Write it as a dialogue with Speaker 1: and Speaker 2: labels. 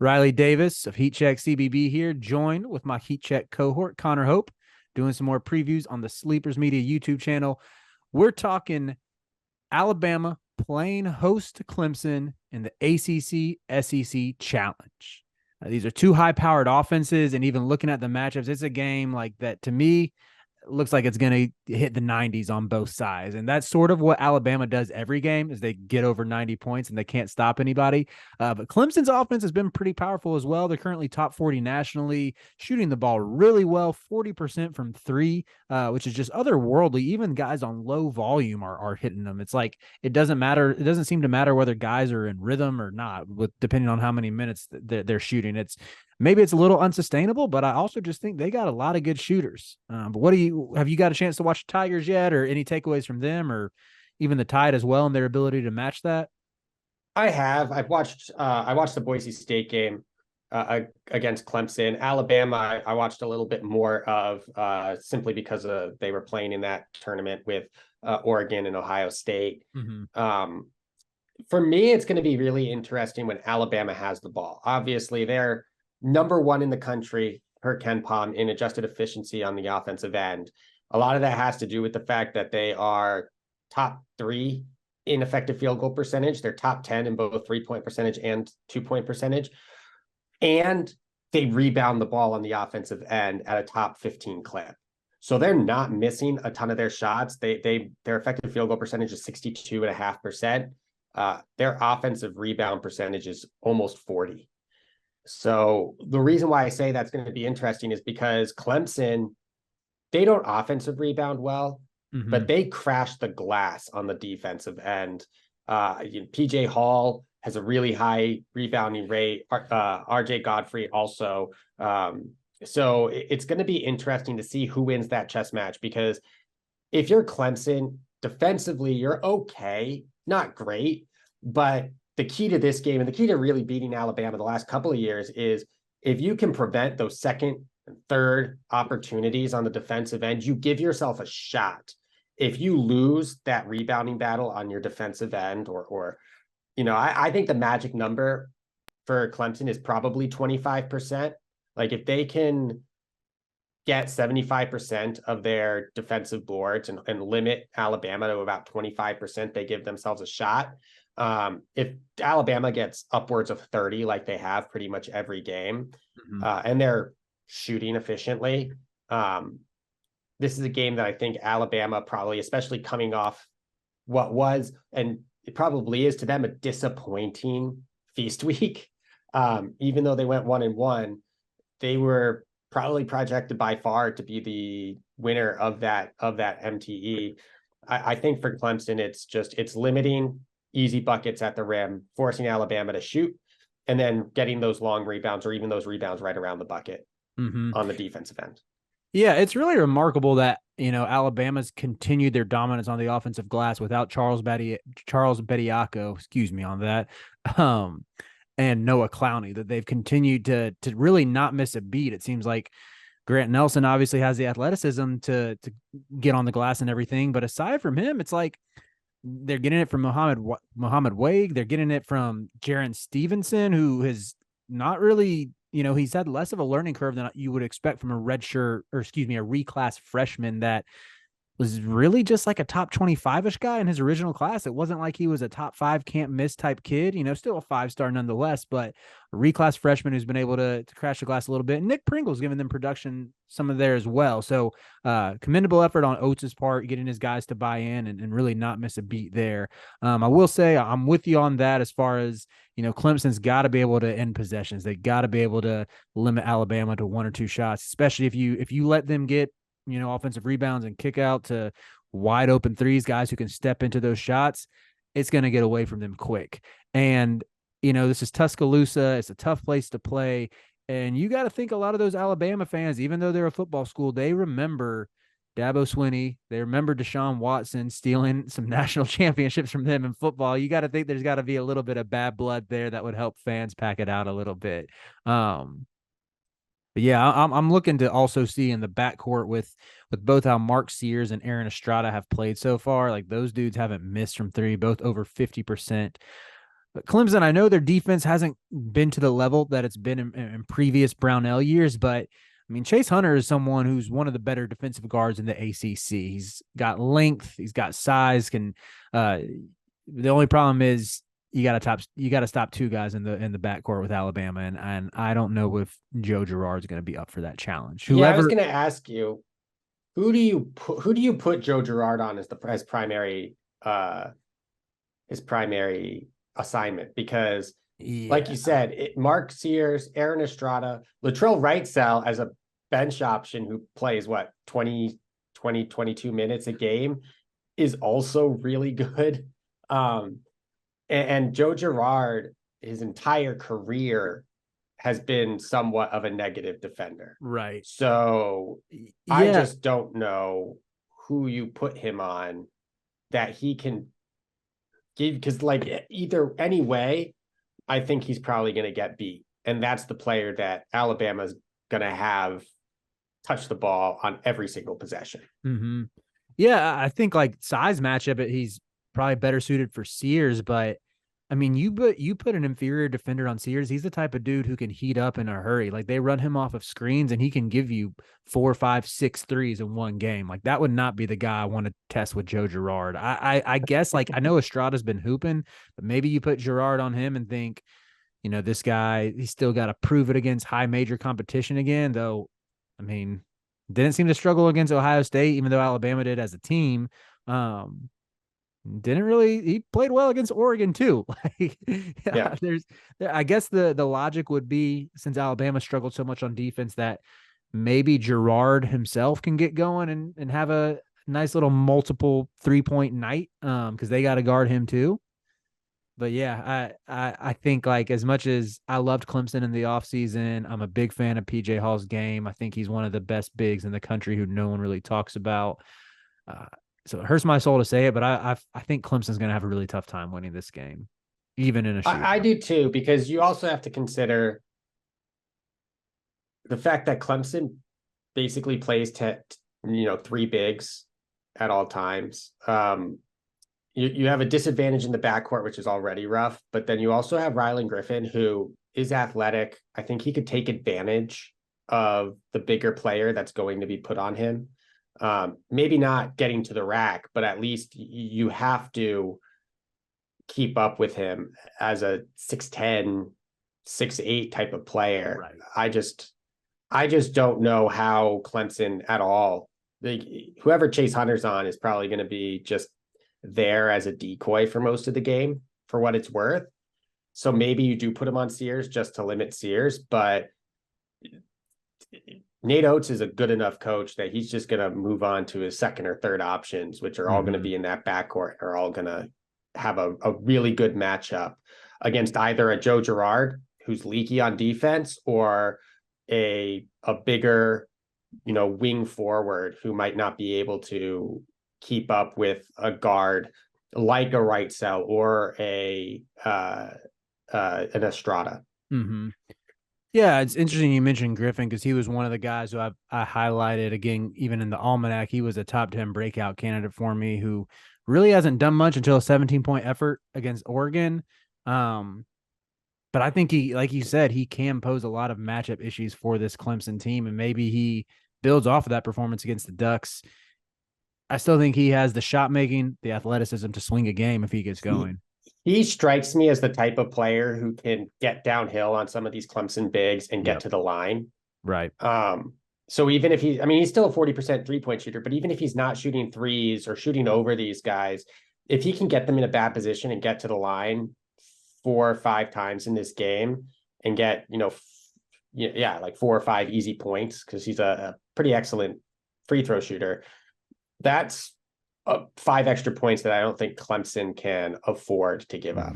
Speaker 1: Riley Davis of Heat Check CBB here, joined with my Heat Check cohort, Connor Hope, doing some more previews on the Sleepers Media YouTube channel. We're talking Alabama playing host to Clemson in the ACC-SEC Challenge. These are two high-powered offenses, and even looking at the matchups, it's a game like that to me looks like it's going to hit the 90s on both sides. And that's sort of what Alabama does every game is they get over 90 points and they can't stop anybody. But Clemson's offense has been pretty powerful as well. They're currently top 40 nationally, shooting the ball really well, 40% from three, which is just otherworldly. Even guys on low volume are hitting them. It's like it doesn't matter. It doesn't seem to matter whether guys are in rhythm or not, depending on how many minutes they're shooting. Maybe it's a little unsustainable, but I also just think they got a lot of good shooters. But have you got a chance to watch the Tigers yet, or any takeaways from them, or even the Tide as well and their ability to match that?
Speaker 2: I have. I watched the Boise State game against Clemson. Alabama, I watched a little bit more of simply because they were playing in that tournament with Oregon and Ohio State.
Speaker 1: Mm-hmm.
Speaker 2: For me, it's going to be really interesting when Alabama has the ball. Obviously, they're number one in the country per Ken Pom in adjusted efficiency on the offensive end. A lot of that has to do with the fact that they are top 3 in effective field goal percentage. They're top 10 in both 3-point percentage and 2-point percentage. And they rebound the ball on the offensive end at a top 15 clip. So they're not missing a ton of their shots. Their effective field goal percentage is 62.5%. Their offensive rebound percentage is almost 40. So the reason why I say that's going to be interesting is because Clemson, they don't offensive rebound well, but they crash the glass on the defensive end. PJ Hall has a really high rebounding rate. RJ Godfrey also. So it's going to be interesting to see who wins that chess match, because if you're Clemson, defensively, you're okay, not great, but the key to this game and the key to really beating Alabama the last couple of years is if you can prevent those second and third opportunities on the defensive end, you give yourself a shot. If you lose that rebounding battle on your defensive end, I think the magic number for Clemson is probably 25%. Like if they can get 75% of their defensive boards and limit Alabama to about 25%, they give themselves a shot. If Alabama gets upwards of 30, like they have pretty much every game, and they're shooting efficiently, this is a game that I think Alabama probably, especially coming off what was, and it probably is to them, a disappointing feast week. Even though they went 1-1, they were probably projected by far to be the winner of that MTE. I think for Clemson, it's limiting easy buckets at the rim, forcing Alabama to shoot, and then getting those long rebounds or even those rebounds right around the bucket on the defensive end.
Speaker 1: Yeah, it's really remarkable that, Alabama's continued their dominance on the offensive glass without Charles Bediako, excuse me on that, and Noah Clowney, that they've continued to really not miss a beat. It seems like Grant Nelson obviously has the athleticism to get on the glass and everything, but aside from him, it's like they're getting it from Muhammad Wade. They're getting it from Jaron Stevenson, who has not really, he's had less of a learning curve than you would expect from a reclass freshman that was really just like a top 25-ish guy in his original class. It wasn't like he was a top 5 can't miss type kid, still a 5-star nonetheless, but a reclass freshman who's been able to crash the glass a little bit. And Nick Pringle's giving them production some of there as well. So commendable effort on Oates' part, getting his guys to buy in and really not miss a beat there. I will say I'm with you on that as far as, Clemson's got to be able to end possessions. They got to be able to limit Alabama to 1 or 2 shots, especially if you let them get offensive rebounds and kick out to wide open threes, guys who can step into those shots, it's going to get away from them quick. And, this is Tuscaloosa. It's a tough place to play. And you got to think a lot of those Alabama fans, even though they're a football school, they remember Dabo Swinney. They remember Deshaun Watson stealing some national championships from them in football. You got to think there's got to be a little bit of bad blood there that would help fans pack it out a little bit. But yeah, I'm looking to also see in the backcourt with both how Mark Sears and Aaron Estrada have played so far. Like those dudes haven't missed from 3, both over 50%. Clemson, I know their defense hasn't been to the level that it's been in previous Brownell years, but I mean, Chase Hunter is someone who's one of the better defensive guards in the ACC. He's got length, he's got size. Uh, the only problem is you got to stop two guys in the backcourt with Alabama, and I don't know if Joe Girard's going to be up for that challenge.
Speaker 2: Yeah, I was
Speaker 1: Whoever,
Speaker 2: going to ask you, who do you put Joe Girard on as his primary assignment? Because like
Speaker 1: yeah,
Speaker 2: you said, Mark Sears, Aaron Estrada, Latrell Wrightsell as a bench option who plays what 22 minutes a game is also really good. And Joe Girard, his entire career has been somewhat of a negative defender.
Speaker 1: right,
Speaker 2: So I
Speaker 1: yeah,
Speaker 2: just don't know who you put him on that he can give, because like either any way, I think he's probably going to get beat. And that's the player that Alabama's going to have touch the ball on every single possession.
Speaker 1: mm-hmm. Yeah. I think like size matchup, he's probably better suited for Sears, but I mean, you put an inferior defender on Sears. He's the type of dude who can heat up in a hurry. Like they run him off of screens, and he can give you 4, 5, 6 threes in one game. Like that would not be the guy I want to test with Joe Girard. I guess like I know Estrada's been hooping, but maybe you put Girard on him and think, this guy, he's still got to prove it against high major competition again. Though, I mean, didn't seem to struggle against Ohio State, even though Alabama did as a team. Um, didn't really he played well against Oregon too. Like
Speaker 2: Yeah.
Speaker 1: I guess the logic would be, since Alabama struggled so much on defense, that maybe Girard himself can get going and have a nice little multiple 3-point night, because they got to guard him too. But yeah, I think like as much as I loved Clemson in the offseason, I'm a big fan of PJ Hall's game. I think he's one of the best bigs in the country who no one really talks about. Uh, so it hurts my soul to say it, but I think Clemson's going to have a really tough time winning this game, even in a
Speaker 2: I
Speaker 1: shootout.
Speaker 2: do too, because you also have to consider the fact that Clemson basically plays three bigs at all times. You have a disadvantage in the backcourt, which is already rough, but then you also have Rylan Griffin, who is athletic. I think he could take advantage of the bigger player that's going to be put on him. Maybe not getting to the rack, but at least you have to keep up with him as a 6'10", 6'8" type of player.
Speaker 1: Right.
Speaker 2: I just don't know how Clemson at all. Whoever Chase Hunter's on is probably going to be just there as a decoy for most of the game, for what it's worth. So maybe you do put him on Sears just to limit Sears, but Nate Oates is a good enough coach that he's just going to move on to his second or third options, which are all going to be in that backcourt, are all going to have a really good matchup against either a Joe Girard, who's leaky on defense, or a bigger, wing forward who might not be able to keep up with a guard like a Wrightsell or an Estrada.
Speaker 1: Mm-hmm. Yeah, it's interesting you mentioned Griffin, because he was one of the guys who I highlighted again, even in the almanac. He was a top 10 breakout candidate for me, who really hasn't done much until a 17-point effort against Oregon. But I think he, like you said, he can pose a lot of matchup issues for this Clemson team, and maybe he builds off of that performance against the Ducks. I still think he has the shot making, the athleticism to swing a game if he gets going.
Speaker 2: He strikes me as the type of player who can get downhill on some of these Clemson bigs and get to the line.
Speaker 1: Right.
Speaker 2: So even if he's still a 40% 3-point shooter, but even if he's not shooting threes or shooting over these guys, if he can get them in a bad position and get to the line 4 or 5 times in this game and get, like 4 or 5 easy points, because he's a pretty excellent free throw shooter, that's 5 extra points that I don't think Clemson can afford to give up.